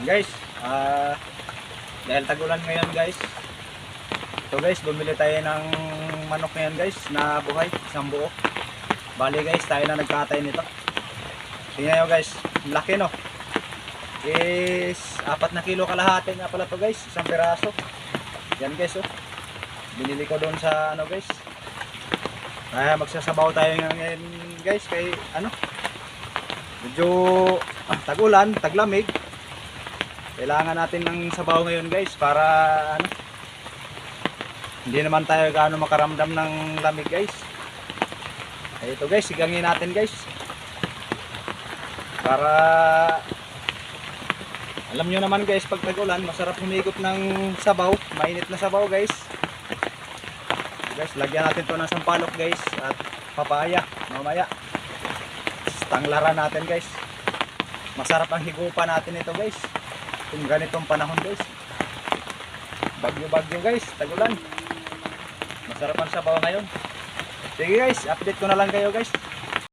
Guys, dahil tagulan ngayon guys. Ito guys, bumili tayo ng manok ngayon guys na buhay, isang buo. Bali guys, tayo na nagkatay nito. Tingnan nyo guys, laki no. Is 4 na kilo kalahati nga pala to guys, isang piraso. Yan guys oh. Binili ko doon sa ano guys. Kaya magsasabaw tayo ngayon guys kay ano. Medyo tagulan, taglamig. Kailangan natin ng sabaw ngayon guys para ano. Hindi naman tayo gaano makaramdam ng lamig guys. Ay ito guys, sigangin natin guys. Para alam nyo naman guys, pag tag-ulan, masarap humigop ng sabaw, mainit na sabaw guys. Guys, lagyan natin to ng sampalok guys at papaya mamaya. Tanglaran natin guys. Masarap ang higupan natin ito guys. Kung ganitong panahon guys. Bagyo-bagyo guys, tag-ulan. Masarap ang sabaw ngayon. Sige guys, update ko na lang kayo guys.